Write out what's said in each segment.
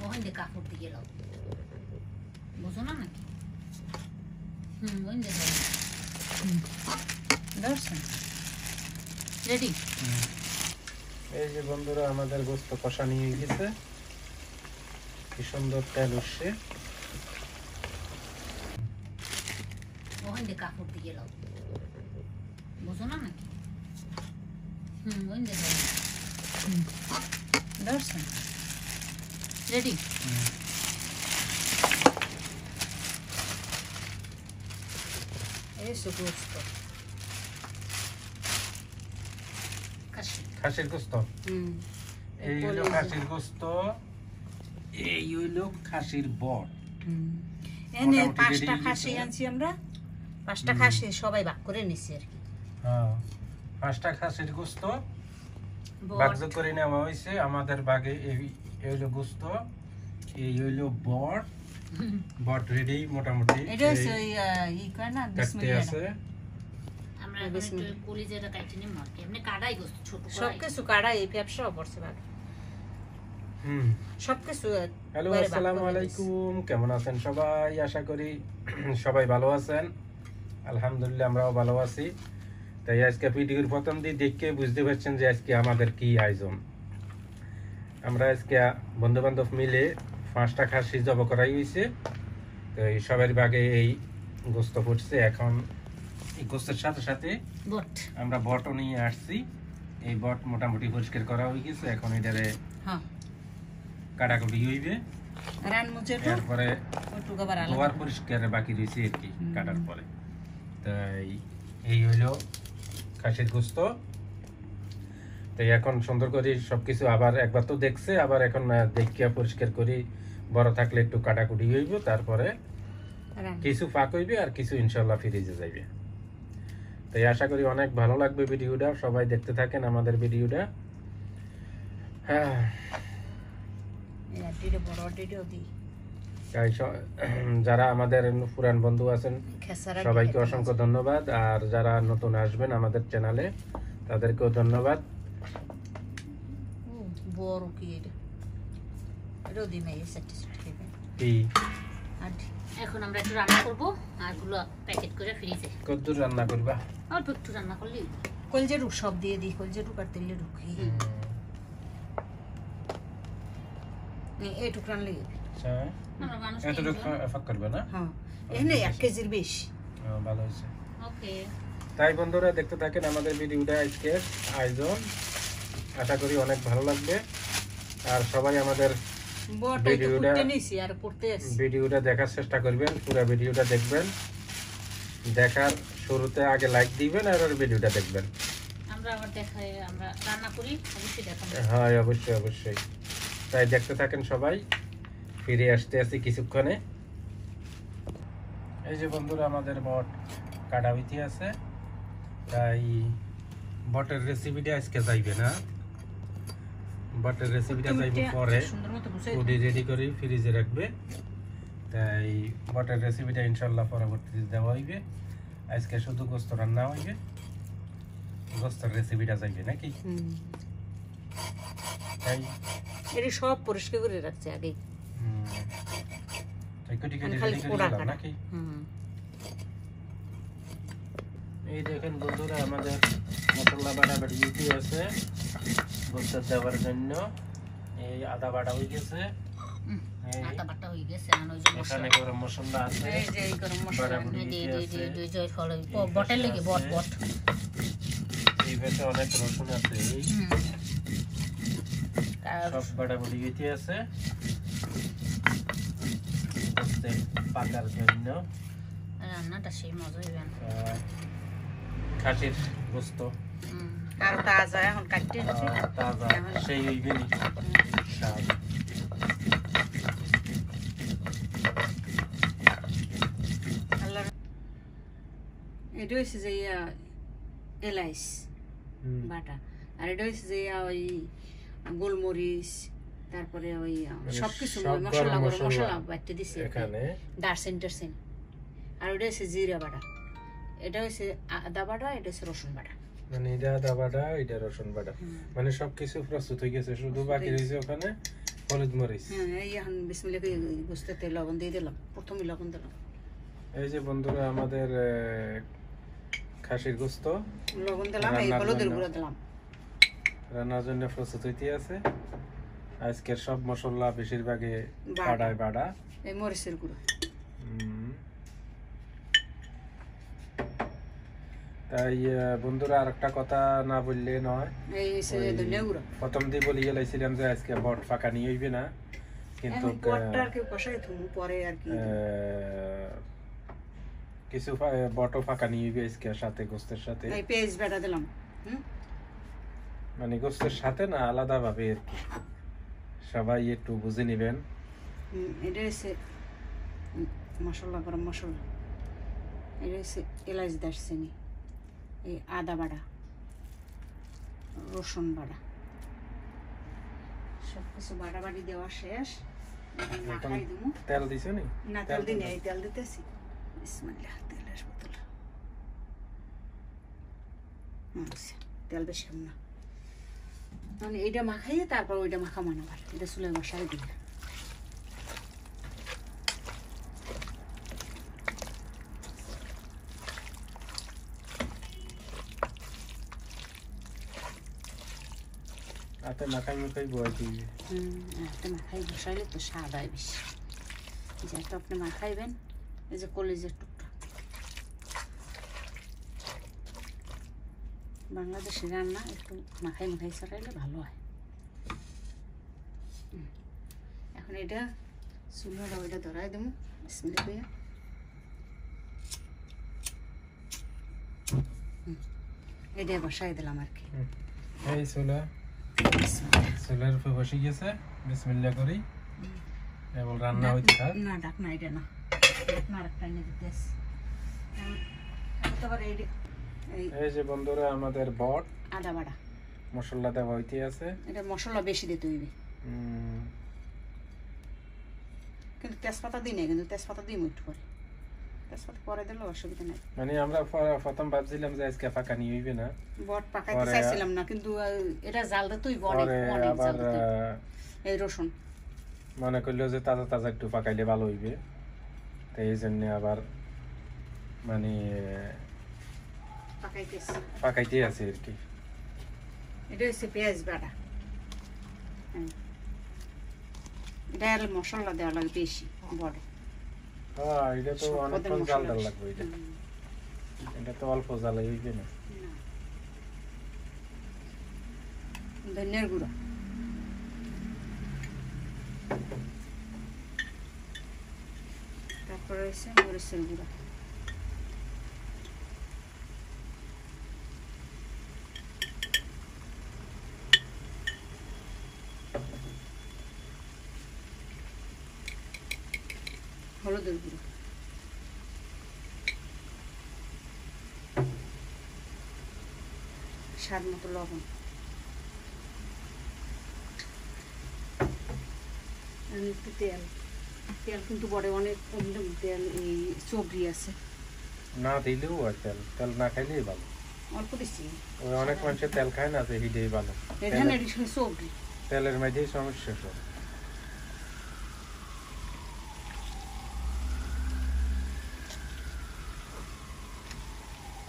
ওখান দিয়ে কাপড় দিয়ে গেল বুঝো না নাকি ওখান দিয়ে দর্শন রেডি। এই যে বন্ধুরা আমাদের গোস্ত কষা নিয়ে গেছে, কি সুন্দর তেল উঠছে। ওখান দিয়ে কাপড় দিয়ে গেল বুঝো না নাকি ওখান দিয়ে দর্শন রেডি। এই গোস্ত খাসির গোস্ত, এই হলো খাসির গোস্ত, এই হলো খাসির বট। এনে 5টা খাসি আনছি আমরা, 5টা খাসি সবাই ভাগ করে নিছি আর কি। হ্যাঁ 5টা খাসির গোস্ত ভাগ করে নেওয়া হয়েছে আমাদের বাগে। এই হলো গোস্ত, এই হলো বট, বট রেডি মোটামুটি। এটা হচ্ছে ওই ই কয় না বিসমিল্লাহ আছে। আমরা একটু কলিজাটা কাটি নিই মারকে, এমনি কাটাই গোস্ত ছোট করে সবকিছু কাটাই এই ব্যবসা পড়ছে ভাগে। সবকিছু। হ্যালো আসসালামু আলাইকুম, কেমন আছেন সবাই? আশা করি সবাই ভালো আছেন। আলহামদুলিল্লাহ আমরাও ভালো আছি। তাই আজকে ভিডিওর প্রথম দিয়ে দেখে বুঝতে পারছেন যে আজকে আমাদের কি আয়োজন। আমরা আজকে বন্ধু বান্ধব মিলে 5টা খাসি জব করাই হয়েছে। তো এই সবার ভাগে এই গোস্ত পড়ছে। এখন এই গোস্তের সাথে সাথে আমরা বটও নিয়ে আসছি। এই বট মোটামুটি পরিষ্কার করা হয়ে গেছে। এখন এটারে কাটাকুটি হইবে, তারপরে ধোয়ার পরিষ্কার বাকি রয়েছে আর কি কাটার পরে। তাই এই হইল খাসির গোস্ত। তাই এখন সুন্দর করে সবকিছু আবার একবার তো দেখছে, আবার এখন দেখিয়া পরিষ্কার করি। বড় থাকলে একটু কাটাকুটি হইব, তারপরে কিছু ফাঁক হইবে আর কিছু ইনশাল্লাহ ফ্রিজে যাইবে। তাই আশা করি অনেক ভালো লাগবে ভিডিওটা, সবাই দেখতে থাকেন আমাদের ভিডিওটা। হ্যাঁ যারা আমাদের পুরান বন্ধু আছেন সবাইকে অসংখ্য ধন্যবাদ, আর যারা নতুন আসবেন আমাদের চ্যানেলে তাদেরকেও ধন্যবাদ। এখন আমরা একটু রান্না করব, আর গুলো প্যাকেট করে ফ্রিজে। কতদূর রান্না করবা? অল্প একটু রান্না করলেই। কলজে রুক সব দিয়ে দিই, কলজে রুক আর তেলে রুক এই টুকরান লাগে। তাই বন্ধুরা দেখতে থাকেন আমাদের ভিডিওটা। আজকের আয়োজন আশা করি অনেক ভালো লাগবে, আর সবাই আমাদের ভিডিওটা দেখার চেষ্টা করবেন। পুরো ভিডিওটা দেখবেন, দেখার শুরুতে আগে লাইক দিবেন আর ভিডিওটা দেখবেন। হ্যাঁ অবশ্যই অবশ্যই। তাই দেখতে থাকেন সবাই, ফিরে আসতে আসি কিছুক্ষণে। এই যে বন্ধুরা আমাদের বট কাটা হইতে আছে। তাই বটের রেসিপিটা আজকে যাইবে না, বটের রেসিপিটা যাইবে পরে, ওটি রেডি করে ফ্রিজে রাখবে। তাই বটের রেসিপিটা ইনশাল্লাহ পরবর্তীতে দেওয়া হইবে। আজকে শুধু গোস্ত রান্না হইবে, গোস্তের রেসিপিটা যাইবে নাকি। তাই এর সব পরিষ্কার করে রাখছে আগে। এই দেখেন বন্ধুরা আমাদের মশলা বাটা বেরিয়ে আছে গোস্ত দেওয়ার জন্য। এই আদা বাটা হয়ে গেছে, এখানে গরম মশলা আছে, এই ভেতরে অনেক রসুন আছে, সব বাটাবাটি গেতে আছে পাকার জন্য। রান্নাটা সেই মজা হইবে। খাসির গোস্ত আর তাজা, এখন কাটতে হচ্ছে তাজা, সেই হইবে নি স্বাদ। এটা হচ্ছে যে এলাইচ বাটা, আর এটা হচ্ছে যে ওই গোলমরিচ, তারপরে ওই সবকিছু মশলা গরম মশলা বাটতে দিছে এখানে, দারচিনি টারচিনি। আর ওটা হচ্ছে জিরা বাটা, এটা হচ্ছে আদা বাটা, এটা হচ্ছে রসুন বাটা। মানে এটা আদা বাটা, এটা রসুন বাটা, মানে সবকিছু প্রস্তুত হয়ে গেছে, শুধু বাকি রয়েছে ওখানে হলুদ মরিচ। হ্যাঁ এই এখন বিসমিল্লাহ করে গোশতে লবণ দিয়ে দিলাম, প্রথমে লবণ দিলাম। এই যে বন্ধুরা আমাদের খাসির গোশত লবণ দিলাম, এই হলুদের গুঁড়ো দিলাম। রান্নার জন্য প্রস্তুত হইতে আছে। আজকের সব মশলা বেশিরভাগই বাড়ায় বাড়া, এই মরিচের গুঁড়ো। তাই বন্ধুরা আরেকটা কথা না বললে নয়, প্রথম দিয়ে বলি গেলাইছিলাম যে আজকে বট ফাঁকা নিয়ে হইবে না, কিন্তু কিছু বটও ফাঁকা নিয়ে হইবে আজকে সাথে গোস্তের সাথে। পেঁয়াজ বাটা দিলাম, মানে গোস্তের সাথে না, আলাদা ভাবে আর কি, সবাই একটু বুঝে নিবেন। এটা হচ্ছে মশলা, গরম মশলা, এটা হচ্ছে এলাচ, দারচিনি, এই আদা বাটা, রসুন বাটা, সবকিছু বাটাবাটি দেওয়া শেষ। তেল দিছো নি? না তেল দিই নাই, তেল দিতেছি। বিসমিল্লাহ, তেলের বোতল। তেল বেশি না, মানে এইটা মাখাইয়ে তারপর ওইটা মাখা মানাবার, এটা চুলে বসাই দিই। হাতে মাখাই মাখাই বসাই দিবি। হাতে মাখাই বসাইলে তো স্বাদ হয় বেশি। যেহেতু আপনি মাখাইবেন, এই যে কলিজের টুকটা, বাংলাদেশি রান্না একটু মাখাই মাখাই চড়াইলে ভালো হয়। এখন এটা চুলাটা ওইটা ধরাই দেবো, বিসমিল্লাহ কইয়া। এটা বসাই দিলাম আর কি। এই চুলার উপরে বসে গেছে, বিসমিল্লাহ করি। এবার রান্না হইতে থাক। না ঢাকনা এটা না, ঢাকনা আরেকটা এনে দিতেছি। এই যে বন্ধুরা আমাদের বট আদা বাটা মশলা দেওয়া হইতে আছে। এটা মশলা বেশি দিতে হইবে, কিন্তু তেজপাতা দিই না, কিন্তু তেজপাতা দিই একটু পরে, তেজপাতা পরে দিলে অসুবিধা নাই। মানে আমরা প্রথম ভাবছিলাম যে আজকে পাকা নিয়ে হইবে না, বট পাকাইতে চাইছিলাম না, কিন্তু এটা জাল দিতেই বড় অনেক জাল দিতে। এই রসুন মনে করলো যে তাজা তাজা একটু পাকাইলে ভালো হইবে, তো এই জন্য আবার মানে পাকাইতে আছে আর কি। এটা হচ্ছে পেঁয়াজ বাটা, এটা আর মশলা দেওয়া লাগে বেশি বড়। হ্যাঁ এটা তো অনেকক্ষণ জাল দেওয়া লাগবে, এটা তো অল্প জালে হইবে না। ধনিয়ার গুঁড়ো, তারপরে হচ্ছে মরিচের গুঁড়ো, হলুদের গুঁড়ো, স্বাদ মতো লবণ, একটু তেল। তেল কিন্তু বড় অনেক কম তেল, এই চবড়ি আছে না দিলেও হয়, তেল না খাইলেই ভালো। অল্প দিচ্ছি, ওই অনেক মানুষের তেল খায় না, যে হিডেই ভালো। চবড়ি তেলের মধ্যেই সমস্যা সব।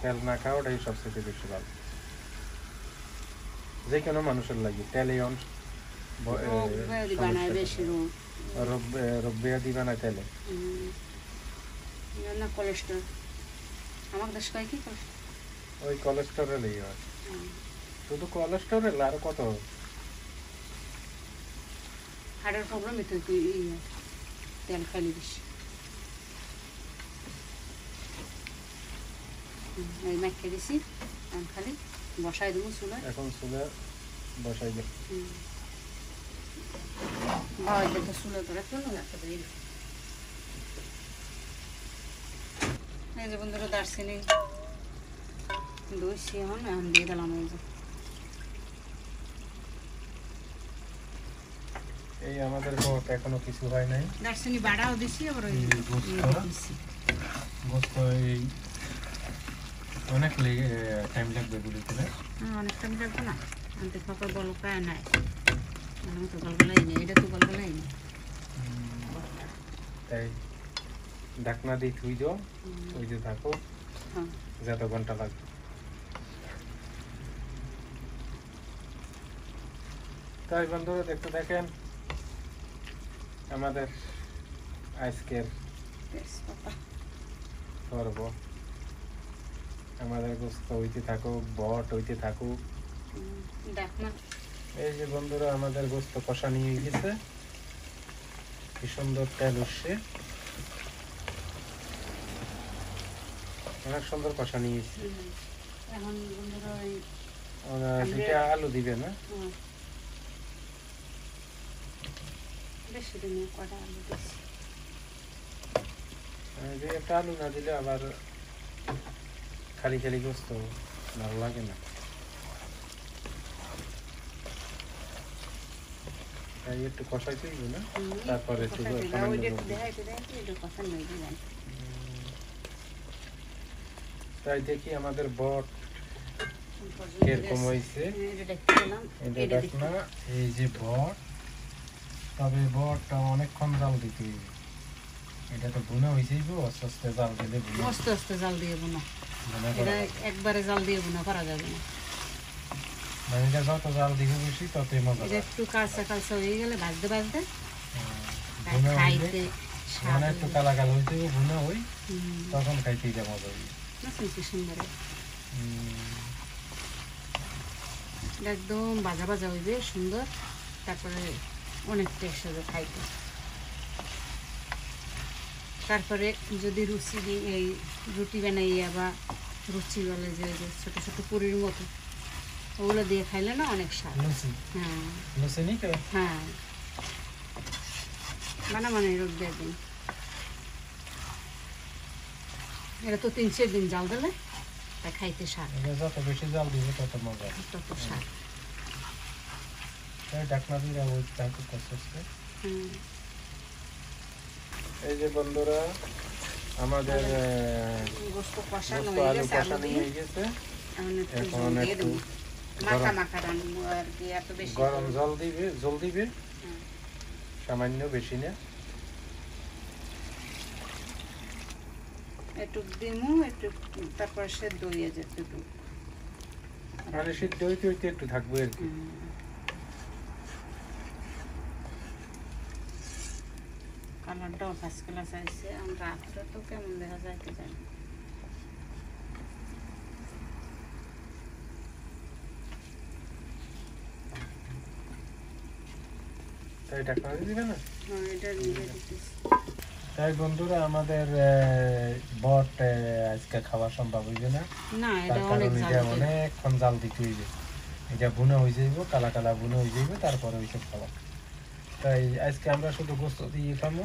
তেল না খাওয়াটাই সবচেয়ে বেশি ভালো, যে কোনো মানুষের লাগে। তেলে রোগ ব্যাধি বানায় তেলে, কোলেস্ট্রল। আমার দেশ কয় কি ওই কোলেস্টেরল হয়, শুধু কোলেস্টেরল আর কত হার্টের প্রবলেম, এতে তেল খাইলে বেশি। এই মাখিয়ে দিছি, আমি খালি বসাই দেবো চুলা। এখন চুলা বসাই দেব, বাবা দেখে চুলা ধরে ফেলো না। এই যে বন্ধুরা দারচিনি দইছি, এখন দিয়ে দিলাম। এই যে এই আমাদের বট এখনো কিছু হয় নাই, দারচিনি বাড়াও দিছি, আবার ওই গোস্ত এই অনেক টাইম লাগবে বুঝতে না। অনেক টাইম লাগবে না, আনতে ফাঁকা গলকায় নাই, তো গলগলাই নেই, এটা তো গলগলাই তাই ঢাকনা দিয়ে ধুই দাও, ওই যে থাকো যত ঘন্টা লাগবে। তাই বন্ধুরা দেখতে দেখেন আমাদের আজকের পর্ব। আমাদের গোস্ত হইতে থাকুক, বট হইতে থাকুক। এই যে বন্ধুরা আমাদের গোস্ত কষা নিয়ে গেছে, কি সুন্দর তেল উঠছে, অনেক সুন্দর কষা নিয়েছি। এখন বন্ধুরা দুইটা আলু দিবে না? বেশি দিন কটা আলু দিচ্ছি, একটা আলু না দিলে আবার খালি খালি গোস্ত ভালো লাগে না। একটু কষাই তুইব না, তারপরে তাই দেখি আমাদের বট কিরকম হয়েছে। এই যে বট, তবে বটটা অনেকক্ষণ জাল দিতে হইবে। এটা তো বুনা হয়েছে, আস্তে আস্তে জাল দিলে আস্তে আস্তে জাল দিয়ে বুনা, এটা একবারে জাল দিয়ে বুনা করা যাবে না। মানে এটা যত জাল দিবে বেশি ততই মজা। এটা একটু কাঁচা কাঁচা হয়ে গেলে ভাজতে ভাজতে খাইতে মানে একটু কালা কালা হইতে বুনা হই, তখন খাইতে এটা মজা হইবে। কি সুন্দর একদম ভাজা ভাজা হইবে সুন্দর, তারপরে অনেক টেস্ট হবে খাইতে। তারপরে যদি এই রুটি বানাইয়া বা রুচি বলে যে ছোট ছোট পুরির মতো, ওগুলো দিয়ে খাইলে না অনেক স্বাদ। হ্যাঁ মানে রোদ দিয়ে দিন, এটা তো 3-4 দিন জাল দিলে তা খাইতে স্বাদ। যত বেশি জাল দিবে তত মজা, তত স্বাদ। এই যে বন্ধুরা আমাদের গোশত কষানো হয়ে গেছে, আলু দিয়ে গেছে। এখন একটু মাখা মাখা রান্না আর কি, এত বেশি গরম জল দিবে সামান্য, বেশি না। একটু দিমু, একটু তারপর সেদ্ধ হয়ে যেতে একটু, মানে সিদ্ধ হইতে হইতে একটু থাকবে আর কি। কালারটাও ফার্স্ট ক্লাস আসছে, আমরা রাতটা তো কেমন দেখা যাইতে জানি। তাই ঢাকনা দিয়ে দিবে না? হ্যাঁ, এটা দিয়ে দিতেছি। তাই বন্ধুরা আমাদের বট আজকে খাওয়া সম্ভব হইবে না, তার কারণ এটা অনেকক্ষণ জাল দিতে হইবে। এটা বুনা হয়ে যাইব, কালা কালা বুনা হয়ে যাইবে, তারপরে ওইসব খাওয়া। তাই আজকে আমরা শুধু গোস্ত দিয়ে খাবো,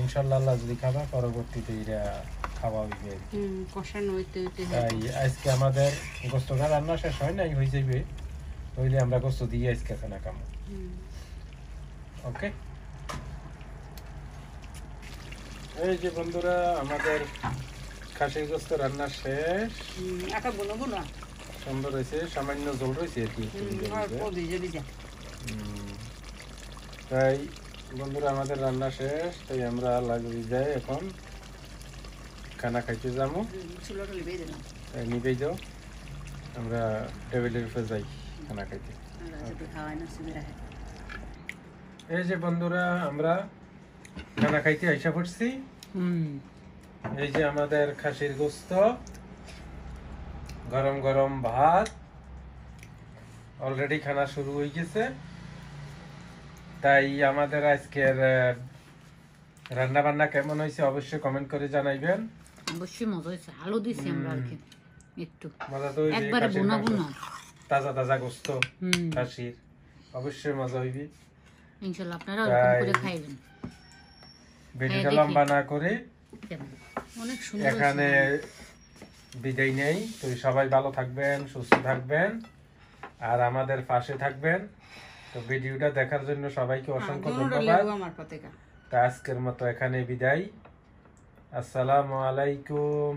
ইনশাল্লাহ আল্লাহ যদি খাবা পরবর্তীতে এটা খাওয়া হইবে। তাই আজকে আমাদের গোস্তটা রান্না শেষ হয় নাই, হয়ে যাইবে, হইলে আমরা গোস্ত দিয়ে আজকে খানা খাবো। ওকে, এই যে বন্ধুরা আমাদের খাসির গোস্ত রান্না শেষ, সুন্দর হয়েছে, সামান্য জল রয়েছে আর কি। তাই বন্ধুরা আমাদের রান্না শেষ, তাই আমরা লাগবে যাই এখন খানা খাইতে যাবো। তাই নিবেই যাও, আমরা টেবিলের উপরে যাই খানা খাইতে। এই যে বন্ধুরা আমরা খানা খাইতে আইসা পড়ছি। এই যে আমাদের খাসির গোস্ত, গরম গরম ভাত, অলরেডি খানা শুরু হয়ে গেছে। তাই আমাদের আজকের রান্না বান্না কেমন হয়েছে অবশ্যই কমেন্ট করে জানাইবেন। অবশ্যই মজা হয়েছে, আলু দিছি আমরা আর কি একটু, মজা তো একবারে বোনা বোনা তাজা তাজা গোস্ত খাসির, অবশ্যই মজা হইবে ইনশাআল্লাহ। আপনারা এরকম করে খাইবেন। ভিডিওটা লম্বা না করে অনেক সুন্দর এখানে বিদায় নেই। তো সবাই ভালো থাকবেন, সুস্থ থাকবেন আর আমাদের পাশে থাকবেন। তো ভিডিওটা দেখার জন্য সবাইকে অসংখ্য ধন্যবাদ। তো আজকের মতো এখানে বিদায়। আসসালামু আলাইকুম।